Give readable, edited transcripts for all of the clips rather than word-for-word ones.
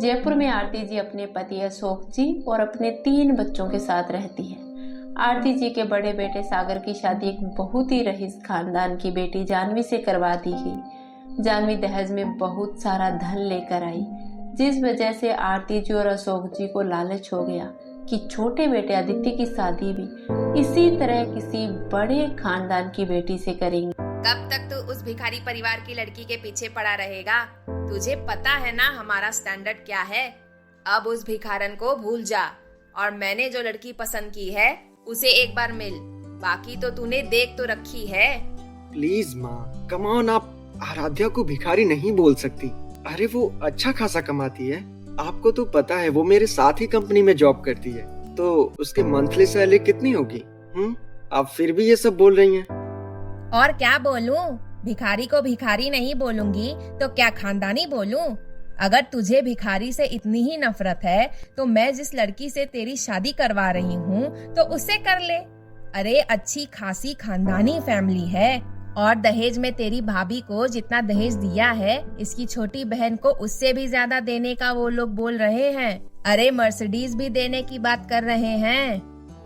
जयपुर में आरती जी अपने पति अशोक जी और अपने 3 बच्चों के साथ रहती है। आरती जी के बड़े बेटे सागर की शादी एक बहुत ही रईस खानदान की बेटी जानवी से करवा दी गई। जानवी दहेज में बहुत सारा धन लेकर आई, जिस वजह से आरती जी और अशोक जी को लालच हो गया कि छोटे बेटे आदित्य की शादी भी इसी तरह किसी बड़े खानदान की बेटी से करेंगे। कब तक तू उस भिखारी परिवार की लड़की के पीछे पड़ा रहेगा? तुझे पता है ना हमारा स्टैंडर्ड क्या है। अब उस भिखारन को भूल जा और मैंने जो लड़की पसंद की है उसे एक बार मिल, बाकी तो तूने देख तो रखी है। प्लीज माँ, कम ऑन, आप आराध्या को भिखारी नहीं बोल सकती। अरे वो अच्छा खासा कमाती है, आपको तो पता है वो मेरे साथ ही कंपनी में जॉब करती है, तो उसकी मंथली सैलरी कितनी होगी? आप फिर भी ये सब बोल रही हैं। और क्या बोलूं? भिखारी को भिखारी नहीं बोलूंगी तो क्या खानदानी बोलूं? अगर तुझे भिखारी से इतनी ही नफरत है तो मैं जिस लड़की से तेरी शादी करवा रही हूँ तो उससे कर ले। अरे अच्छी खासी खानदानी फैमिली है, और दहेज में तेरी भाभी को जितना दहेज दिया है इसकी छोटी बहन को उससे भी ज्यादा देने का वो लोग बोल रहे हैं। अरे मर्सिडीज भी देने की बात कर रहे हैं।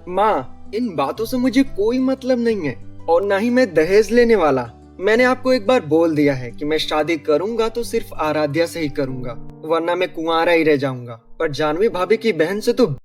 माँ, इन बातों से मुझे कोई मतलब नहीं है और ना ही मैं दहेज लेने वाला। मैंने आपको एक बार बोल दिया है कि मैं शादी करूंगा तो सिर्फ आराध्या से ही करूंगा, वरना मैं कुंवारा ही रह जाऊंगा। पर जानवी भाभी की बहन से तो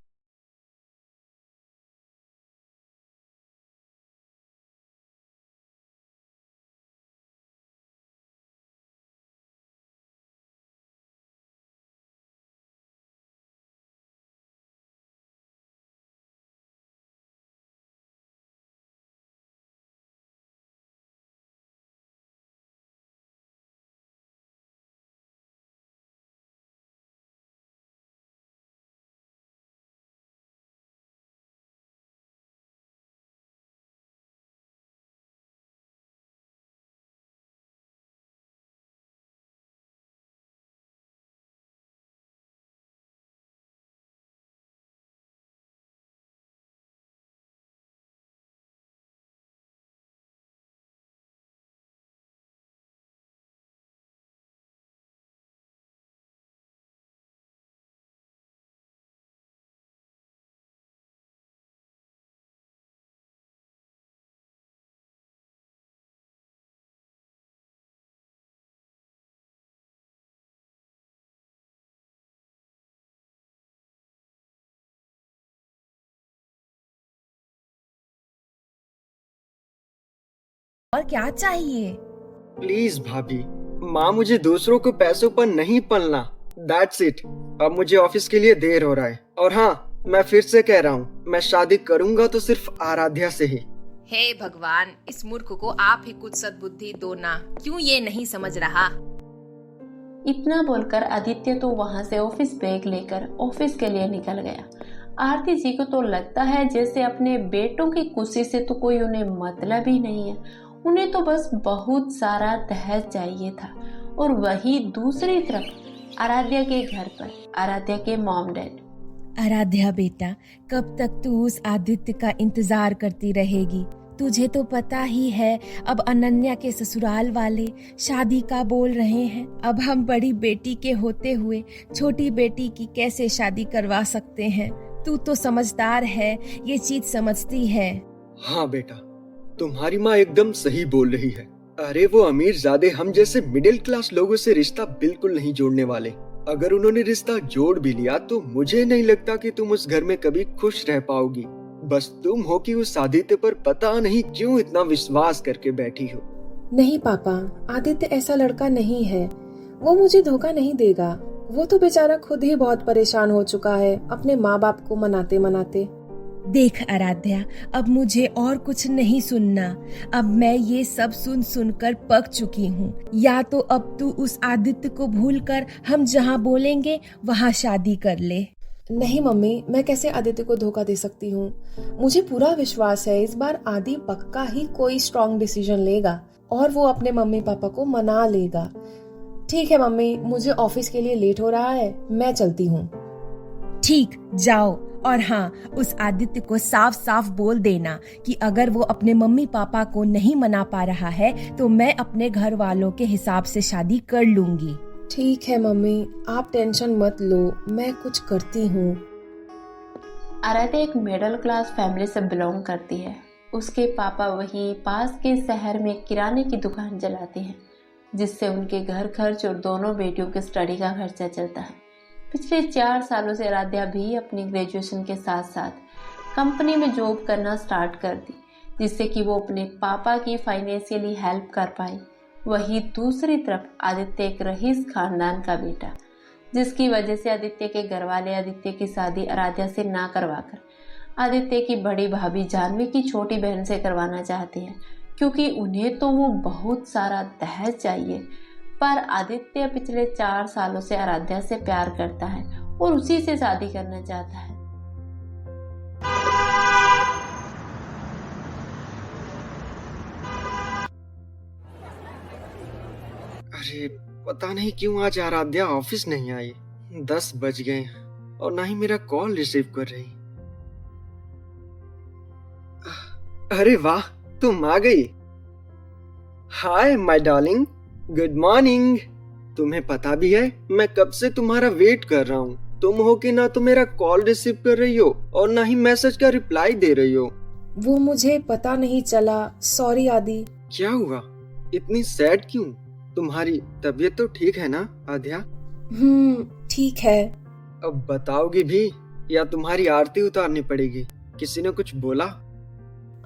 और क्या चाहिए? प्लीज भाभी, माँ मुझे दूसरों को पैसों पर नहीं पलना। That's it. अब मुझे ऑफिस के लिए देर हो रहा है। और हाँ, मैं फिर से कह रहा हूँ, मैं शादी करूंगा तो सिर्फ आराध्या से ही। हे भगवान, इस मूर्ख को आप ही कुछ सद्बुद्धि दो ना। क्यों ये नहीं समझ रहा? इतना बोलकर आदित्य तो वहां से ऑफिस बैग लेकर ऑफिस के लिए निकल गया। आरती जी को तो लगता है जैसे अपने बेटों की खुशी से तो कोई उन्हें मतलब ही नहीं है। उन्हें तो बस बहुत सारा दहेज चाहिए था। और वही दूसरी तरफ आराध्या के घर पर आराध्या के मॉम डैड। आराध्या बेटा, कब तक तू उस आदित्य का इंतजार करती रहेगी? तुझे तो पता ही है अब अनन्या के ससुराल वाले शादी का बोल रहे हैं। अब हम बड़ी बेटी के होते हुए छोटी बेटी की कैसे शादी करवा सकते हैं? तू तो समझदार है, ये चीज समझती है। हाँ बेटा, तुम्हारी माँ एकदम सही बोल रही है। अरे वो अमीरजादे हम जैसे मिडिल क्लास लोगों से रिश्ता बिल्कुल नहीं जोड़ने वाले। अगर उन्होंने रिश्ता जोड़ भी लिया तो मुझे नहीं लगता कि तुम उस घर में कभी खुश रह पाओगी। बस तुम हो कि उस आदित्य पर पता नहीं क्यों इतना विश्वास करके बैठी हो। नहीं पापा, आदित्य ऐसा लड़का नहीं है। वो मुझे धोखा नहीं देगा। वो तो बेचारा खुद ही बहुत परेशान हो चुका है अपने माँ बाप को मनाते मनाते। देख आराध्या, अब मुझे और कुछ नहीं सुनना। अब मैं ये सब सुन सुनकर पक चुकी हूँ। या तो अब तू उस आदित्य को भूलकर हम जहाँ बोलेंगे वहाँ शादी कर ले। नहीं मम्मी, मैं कैसे आदित्य को धोखा दे सकती हूँ? मुझे पूरा विश्वास है इस बार आदि पक्का ही कोई स्ट्रॉन्ग डिसीजन लेगा और वो अपने मम्मी पापा को मना लेगा। ठीक है मम्मी, मुझे ऑफिस के लिए लेट हो रहा है, मैं चलती हूँ। ठीक, जाओ। और हाँ, उस आदित्य को साफ साफ बोल देना कि अगर वो अपने मम्मी पापा को नहीं मना पा रहा है तो मैं अपने घर वालों के हिसाब से शादी कर लूंगी। ठीक है मम्मी, आप टेंशन मत लो, मैं कुछ करती हूँ। आराध्या एक मिडिल क्लास फैमिली से बिलोंग करती है। उसके पापा वहीं पास के शहर में किराने की दुकान चलाते हैं, जिससे उनके घर खर्च और दोनों बेटियों के स्टडी का खर्चा चलता है। पिछले 4 सालों से आराध्या भी अपनी ग्रेजुएशन के साथ साथ कंपनी में जॉब करना स्टार्ट कर दी, जिससे कि वो अपने पापा की फाइनेंशियली हेल्प कर पाए। वहीं दूसरी तरफ आदित्य एक रईस खानदान का बेटा, जिसकी वजह से आदित्य के घर वाले आदित्य की शादी आराध्या से ना करवाकर आदित्य की बड़ी भाभी जानवी की छोटी बहन से करवाना चाहते हैं, क्योंकि उन्हें तो वो बहुत सारा दहेज चाहिए। पर आदित्य पिछले 4 सालों से आराध्या से प्यार करता है और उसी से शादी करना चाहता है। अरे पता नहीं क्यों आज आराध्या ऑफिस नहीं आई। 10 बज गए और ना ही मेरा कॉल रिसीव कर रही। अरे वाह, तुम आ गई। Hi my darling, good morning. तुम्हें पता भी है मैं कब से तुम्हारा वेट कर रहा हूँ। तुम हो कि ना तो मेरा कॉल रिसीव कर रही हो और ना ही मैसेज का रिप्लाई दे रही हो। वो मुझे पता नहीं चला, सॉरी आदि। क्या हुआ, इतनी सैड क्यों? तुम्हारी तबीयत तो ठीक है ना आद्या? ठीक है। अब बताओगी भी या तुम्हारी आरती उतारनी पड़ेगी? किसी ने कुछ बोला?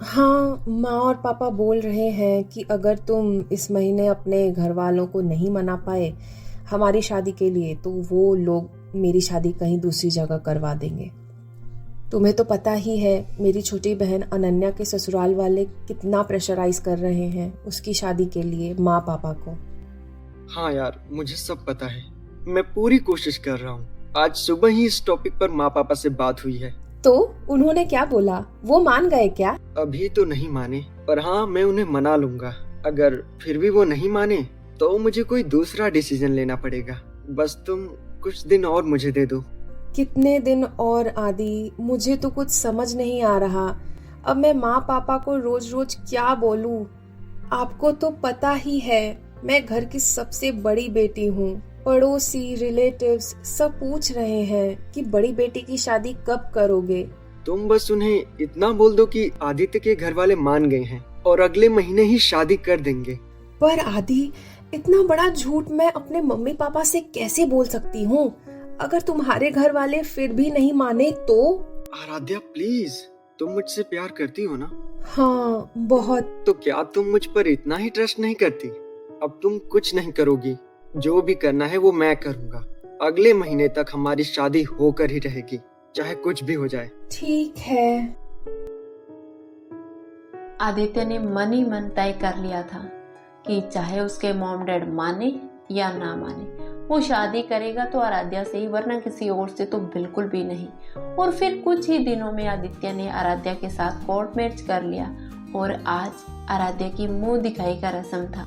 हाँ, माँ और पापा बोल रहे हैं कि अगर तुम इस महीने अपने घर वालों को नहीं मना पाए हमारी शादी के लिए, तो वो लोग मेरी शादी कहीं दूसरी जगह करवा देंगे। तुम्हें तो पता ही है मेरी छोटी बहन अनन्या के ससुराल वाले कितना प्रेशराइज कर रहे हैं उसकी शादी के लिए माँ पापा को। हाँ यार, मुझे सब पता है। मैं पूरी कोशिश कर रहा हूँ। आज सुबह ही इस टॉपिक पर माँ पापा से बात हुई है। तो उन्होंने क्या बोला? वो मान गए क्या? अभी तो नहीं माने, पर हाँ मैं उन्हें मना लूंगा। अगर फिर भी वो नहीं माने तो मुझे कोई दूसरा डिसीजन लेना पड़ेगा। बस तुम कुछ दिन और मुझे दे दो। कितने दिन और आदि? मुझे तो कुछ समझ नहीं आ रहा। अब मैं माँ पापा को रोज रोज क्या बोलूं? आपको तो पता ही है मैं घर की सबसे बड़ी बेटी हूँ। पड़ोसी, रिलेटिव्स सब पूछ रहे हैं कि बड़ी बेटी की शादी कब करोगे। तुम बस उन्हें इतना बोल दो कि आदित्य के घर वाले मान गए हैं और अगले महीने ही शादी कर देंगे। पर आदि, इतना बड़ा झूठ मैं अपने मम्मी पापा से कैसे बोल सकती हूँ? अगर तुम्हारे घर वाले फिर भी नहीं माने तो? आराध्या प्लीज, तुम मुझसे प्यार करती हो ना? हाँ, बहुत। तो क्या तुम मुझ पर इतना ही ट्रस्ट नहीं करती? अब तुम कुछ नहीं करोगी, जो भी करना है वो मैं करूँगा। अगले महीने तक हमारी शादी होकर ही रहेगी, चाहे कुछ भी हो जाए। ठीक है। आदित्य ने मन ही मन तय कर लिया था कि चाहे उसके मॉम डैड माने या ना माने, वो शादी करेगा तो आराध्या से ही, वरना किसी और से तो बिल्कुल भी नहीं। और फिर कुछ ही दिनों में आदित्य ने आराध्या के साथ कोर्ट मैरिज कर लिया और आज आराध्या की मुंह दिखाई का रस्म था।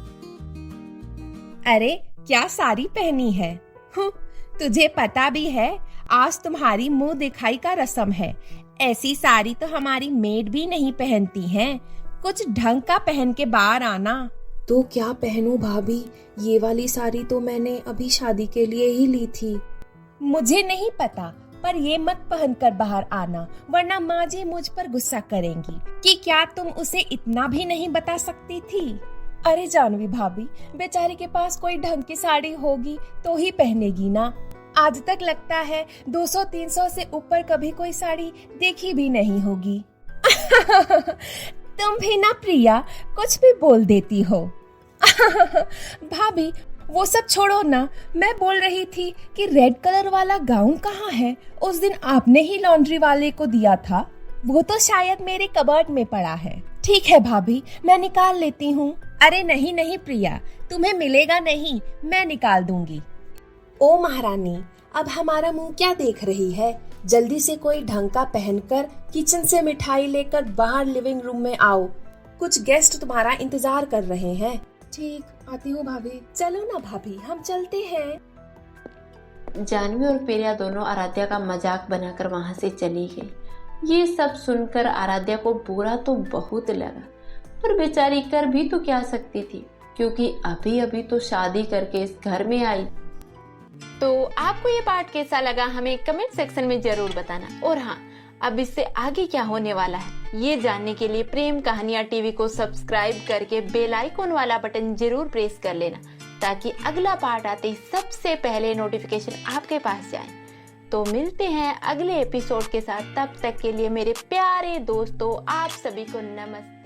अरे क्या साड़ी पहनी है? तुझे पता भी है आज तुम्हारी मुंह दिखाई का रस्म है। ऐसी साड़ी तो हमारी मेड भी नहीं पहनती हैं। कुछ ढंग का पहन के बाहर आना। तो क्या पहनूं भाभी? ये वाली साड़ी तो मैंने अभी शादी के लिए ही ली थी। मुझे नहीं पता, पर ये मत पहनकर बाहर आना, वरना माँ जी मुझ पर गुस्सा करेंगी कि क्या तुम उसे इतना भी नहीं बता सकती थी। अरे जानवी भाभी, बेचारी के पास कोई ढंग की साड़ी होगी तो ही पहनेगी ना। आज तक लगता है 200-300 से ऊपर कभी कोई साड़ी देखी भी नहीं होगी। तुम भी ना प्रिया, कुछ भी बोल देती हो। भाभी वो सब छोड़ो ना, मैं बोल रही थी कि रेड कलर वाला गाउन कहाँ है? उस दिन आपने ही लॉन्ड्री वाले को दिया था। वो तो शायद मेरे कबर्ड में पड़ा है। ठीक है भाभी, मैं निकाल लेती हूँ। अरे नहीं नहीं प्रिया, तुम्हें मिलेगा नहीं, मैं निकाल दूंगी। ओ महारानी, अब हमारा मुंह क्या देख रही है? जल्दी से कोई ढंग का पहनकर किचन से मिठाई लेकर बाहर लिविंग रूम में आओ। कुछ गेस्ट तुम्हारा इंतजार कर रहे हैं। ठीक, आती हूँ भाभी। चलो ना भाभी, हम चलते हैं। जानवी और प्रिया दोनों आराध्या का मजाक बनाकर वहां से चली गई। ये सब सुनकर आराध्या को बुरा तो बहुत लगा, पर बेचारी कर भी तो क्या सकती थी, क्योंकि अभी अभी तो शादी करके इस घर में आई तो आपको ये पार्ट कैसा लगा हमें कमेंट सेक्शन में जरूर बताना। और हाँ, अब इससे आगे क्या होने वाला है ये जानने के लिए प्रेम कहानियां टीवी को सब्सक्राइब करके बेल आइकॉन वाला बटन जरूर प्रेस कर लेना, ताकि अगला पार्ट आते ही सबसे पहले नोटिफिकेशन आपके पास जाए। तो मिलते हैं अगले एपिसोड के साथ, तब तक के लिए मेरे प्यारे दोस्तों आप सभी को नमस्ते।